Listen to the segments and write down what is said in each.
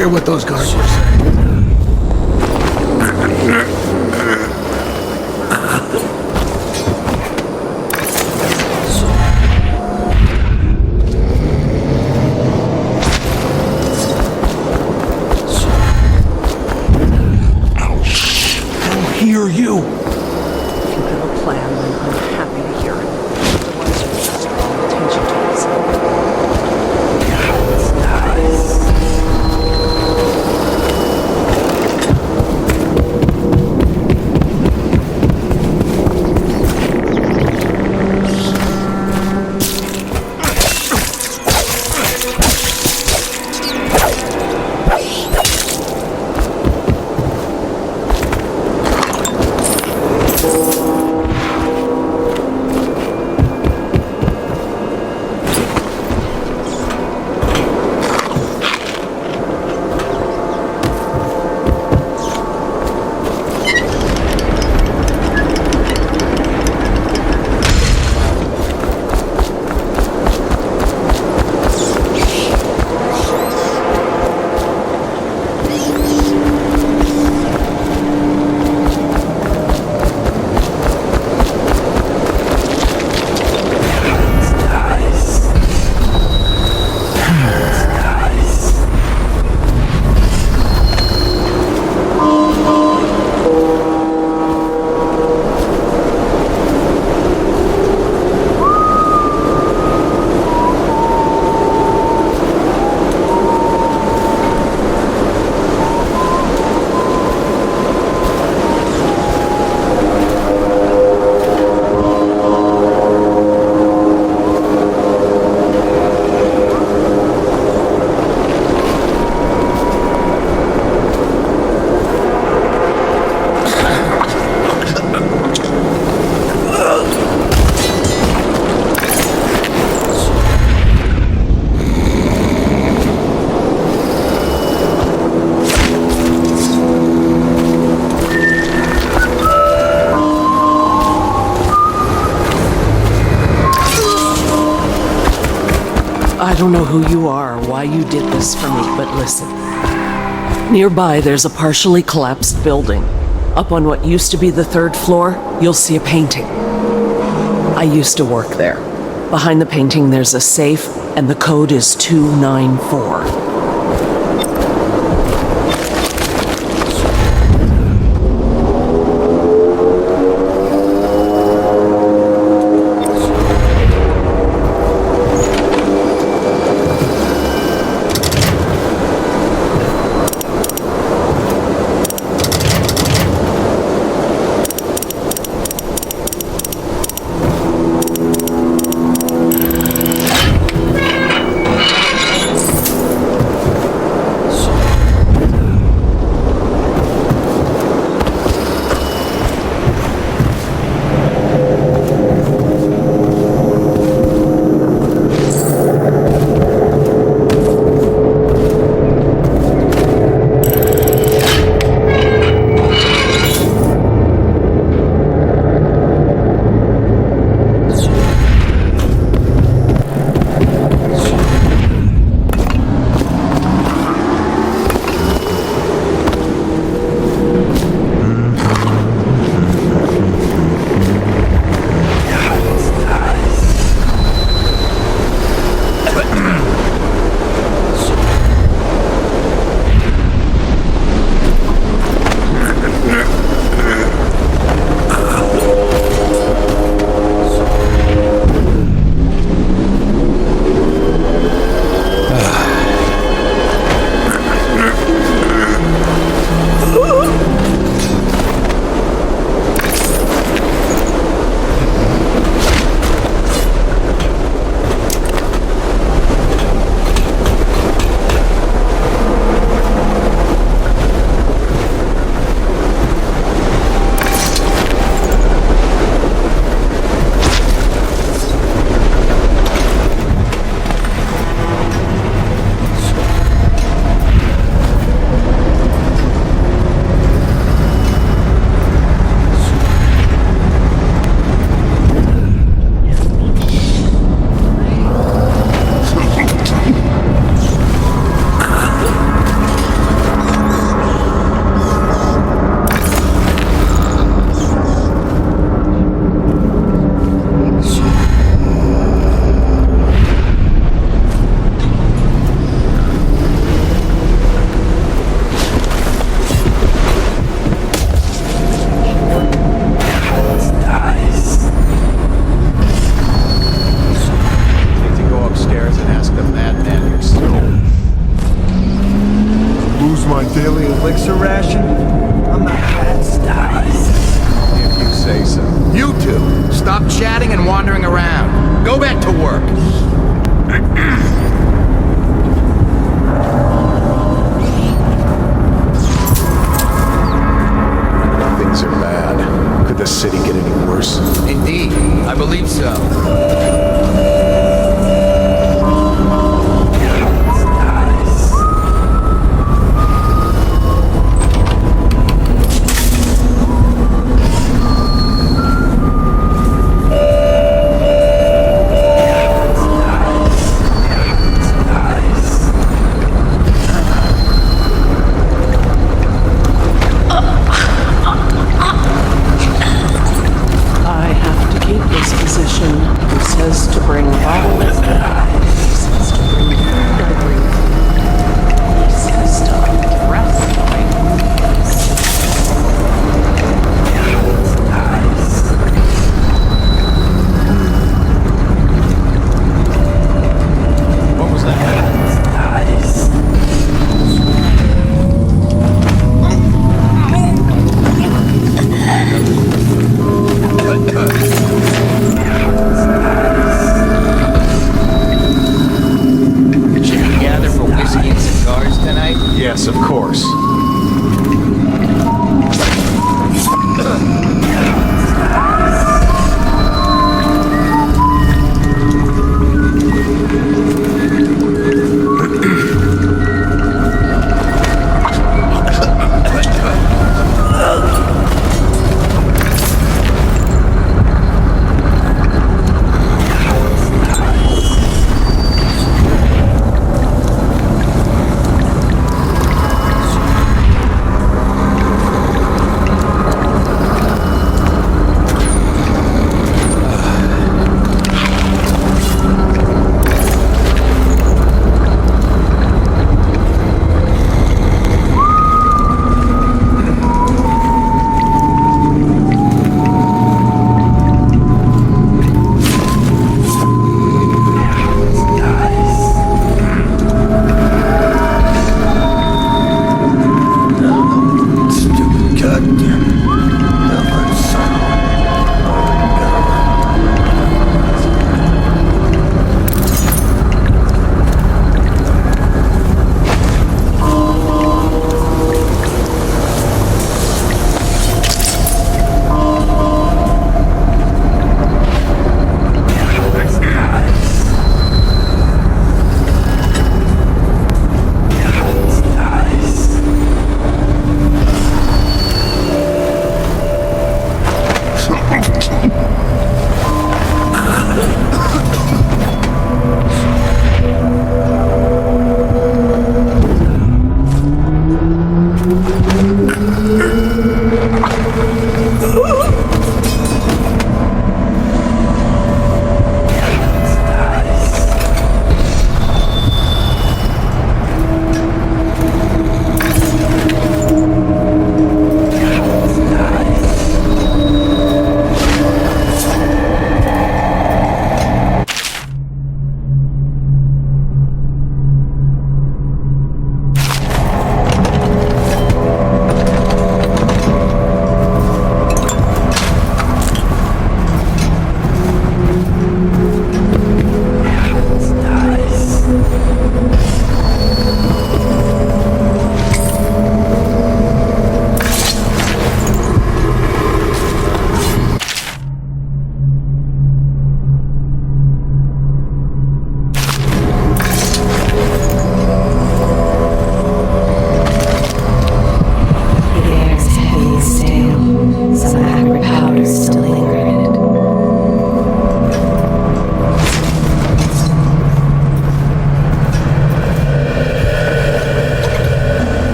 hear what those guards were saying. Hear you. If you have a plan, then I'm happy to hear it. Otherwise, you're just drawing attention to yourself. That's nice. I don't know who you are or why you did this for me, but listen. Nearby, there's a partially collapsed building. Up on what used to be the 3rd floor, you'll see a painting. I used to work there. Behind the painting, there's a safe, and the code is 294. chatting and wandering around. Go back to work. Things are bad. Could the city get any worse? Indeed, I believe so.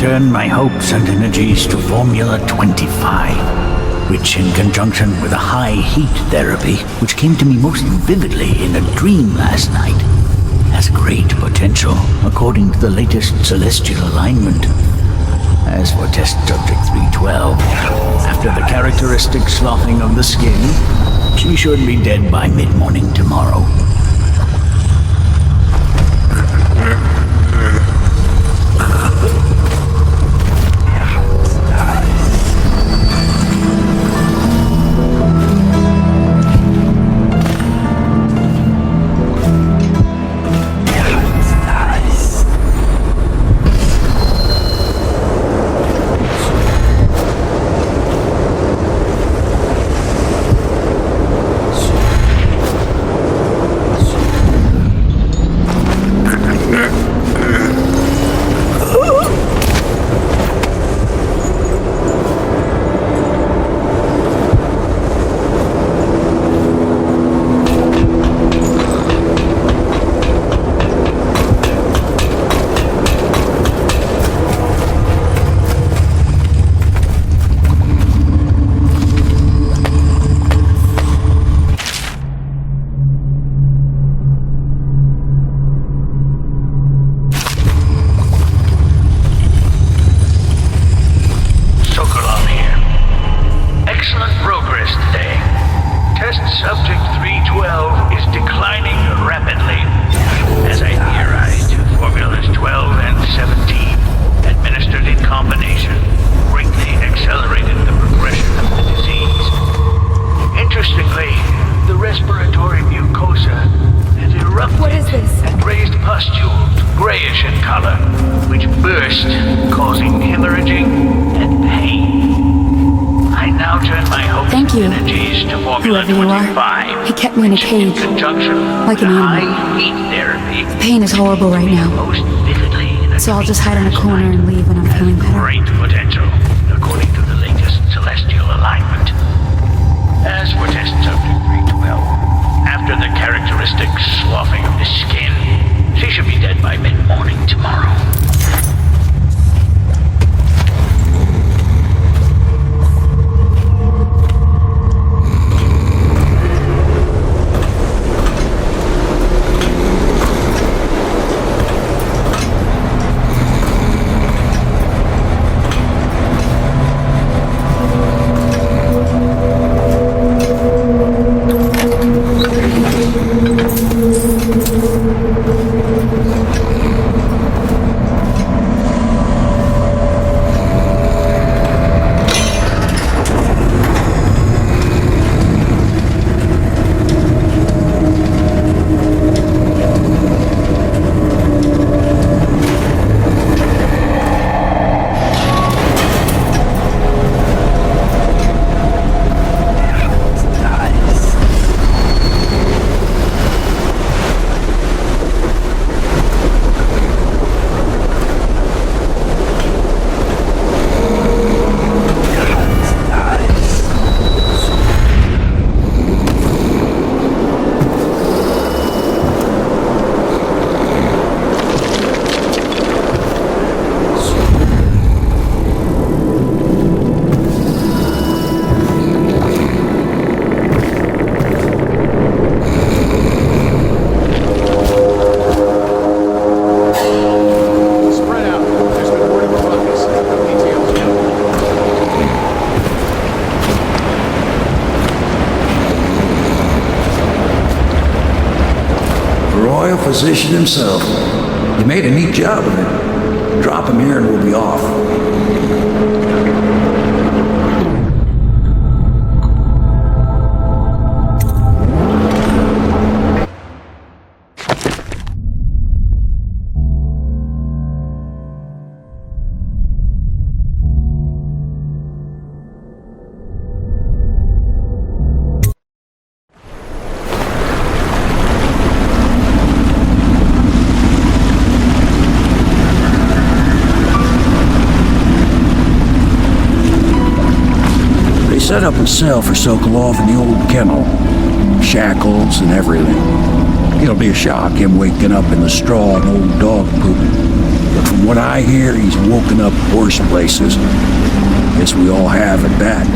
turn my hopes and energies to Formula 25, which in conjunction with a high heat therapy, which came to me most vividly in a dream last night, has great potential according to the latest celestial alignment. As for test subject 312, after the characteristic sloughing of the skin, she should be dead by mid-morning tomorrow. Like an animal. The pain is horrible right now. So I'll just hide in a corner and leave when I'm feeling better. Great potential, according to the latest celestial alignment. As for test subject 312, after the characteristic sloughing of the skin, she should be dead by mid-morning tomorrow. Physician himself. You made a neat job of it. Drop him here and we'll be off. Set up a cell for Sokolov in the old kennel. Shackles and everything. It'll be a shock, him waking up in the straw and old dog poop. But from what I hear, he's woken up worse places. Guess we all have at that.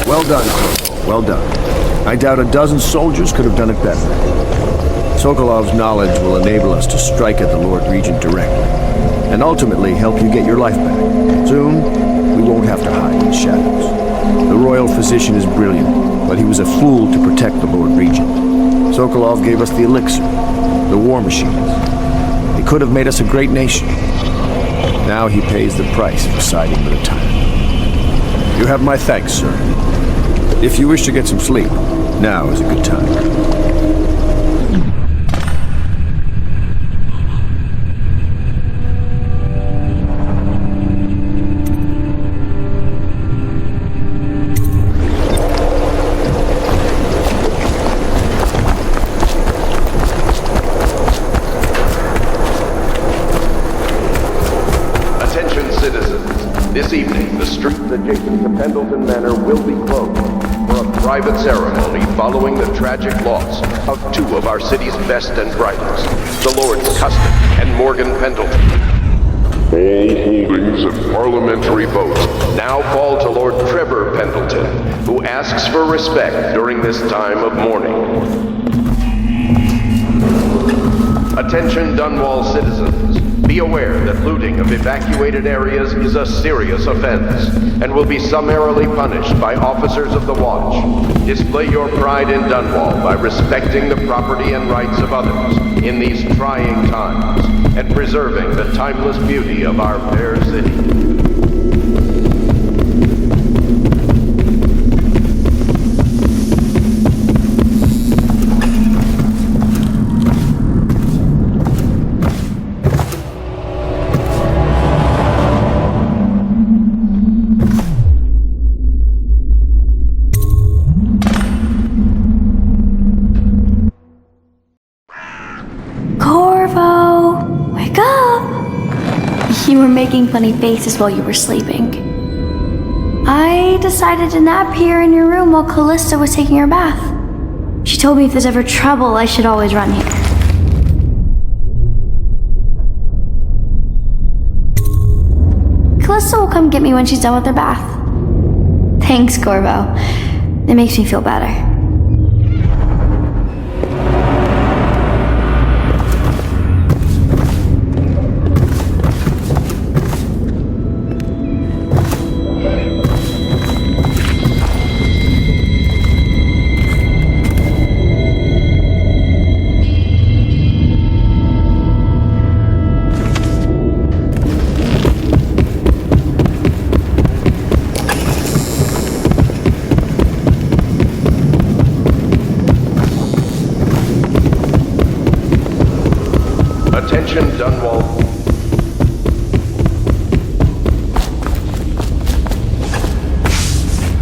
Well done, Corvo. Well done. I doubt a dozen soldiers could have done it better. Sokolov's knowledge will enable us to strike at the Lord Regent directly, and ultimately help you get your life back. Soon, we won't have to hide in the shadows. The royal physician is brilliant, but he was a fool to protect the Lord Regent. Sokolov gave us the elixir, the war machines. He could have made us a great nation. Now he pays the price for siding with a tyrant. You have my thanks, sir. If you wish to get some sleep, now is a good time. This evening, the streets adjacent to Pendleton Manor will be closed for a private ceremony following the tragic loss of two of our city's best and brightest, the Lords Custon and Morgan Pendleton. All holdings and parliamentary votes now fall to Lord Trevor Pendleton, who asks for respect during this time of mourning. Attention Dunwall citizens. Be aware that looting of evacuated areas is a serious offense and will be summarily punished by officers of the watch. Display your pride in Dunwall by respecting the property and rights of others in these trying times and preserving the timeless beauty of our fair city. You were making funny faces while you were sleeping. I decided to nap here in your room while Callista was taking her bath. She told me if there's ever trouble, I should always run here. Callista will come get me when she's done with her bath. Thanks, Corvo. It makes me feel better. Attention Dunwall.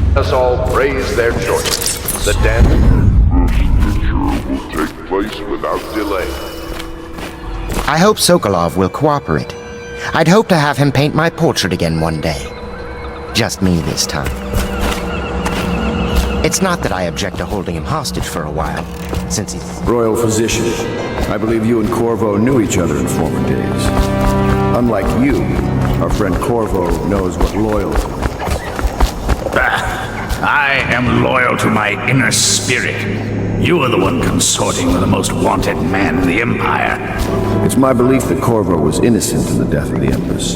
Let us all praise their choice. The dance will take place without delay. I hope Sokolov will cooperate. I'd hope to have him paint my portrait again one day. Just me this time. It's not that I object to holding him hostage for a while, since he's... Royal physician, I believe you and Corvo knew each other in former days. Unlike you, our friend Corvo knows what loyalty is. I am loyal to my inner spirit. You are the one consorting with the most wanted man in the Empire. It's my belief that Corvo was innocent in the death of the Empress,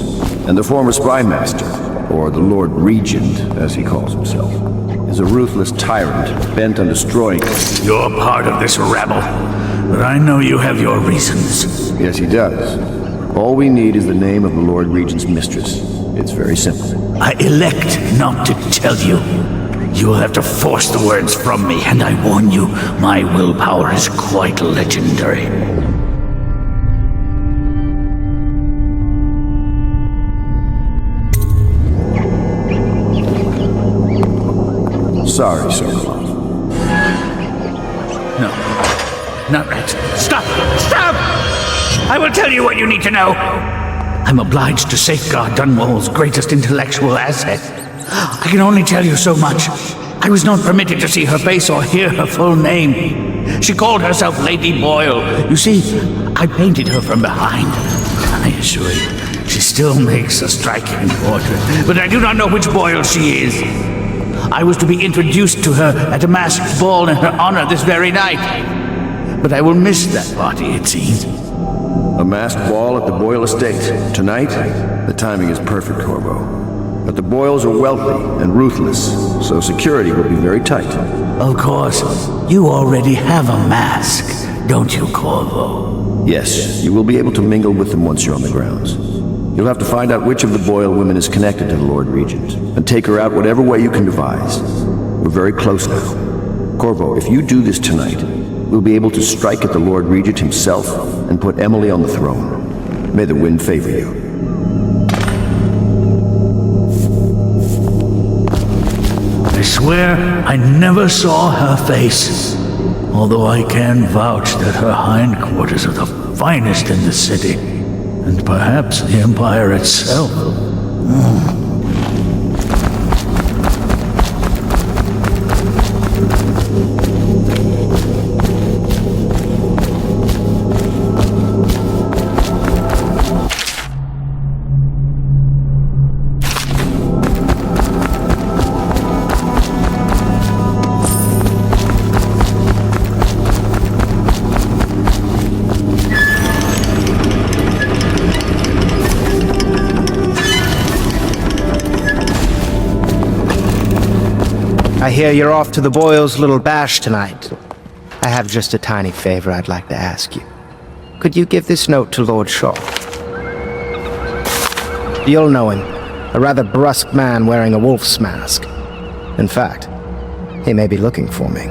and the former spy master, or the Lord Regent, as he calls himself, is a ruthless tyrant bent on destroying us. You're part of this rabble, but I know you have your reasons. Yes, he does. All we need is the name of the Lord Regent's mistress. It's very simple. I elect not to tell you. You will have to force the words from me, and I warn you, my willpower is quite legendary. Sorry, Sokolov. No. not Rex. Stop! Stop! I will tell you what you need to know. I'm obliged to safeguard Dunwall's greatest intellectual asset. I can only tell you so much. I was not permitted to see her face or hear her full name. She called herself Lady Boyle. You see, I painted her from behind. I assure you, she still makes a striking portrait, but I do not know which Boyle she is. I was to be introduced to her at a masked ball in her honor this very night. But I will miss that party, it seems. A masked ball at the Boyle estate. Tonight? The timing is perfect, Corvo. But the Boyles are wealthy and ruthless, so security will be very tight. Of course, you already have a mask, don't you, Corvo? Yes, you will be able to mingle with them once you're on the grounds. You'll have to find out which of the Boyle women is connected to the Lord Regent, and take her out whatever way you can devise. We're very close now. Corvo, if you do this tonight, we'll be able to strike at the Lord Regent himself and put Emily on the throne. May the wind favor you. I swear I never saw her face, although I can vouch that her hindquarters are the finest in the city, and perhaps the Empire itself. I hear you're off to the Boyles' little bash tonight. I have just a tiny favor I'd like to ask you. Could you give this note to Lord Shaw? You'll know him. A rather brusque man wearing a wolf's mask. In fact, he may be looking for me.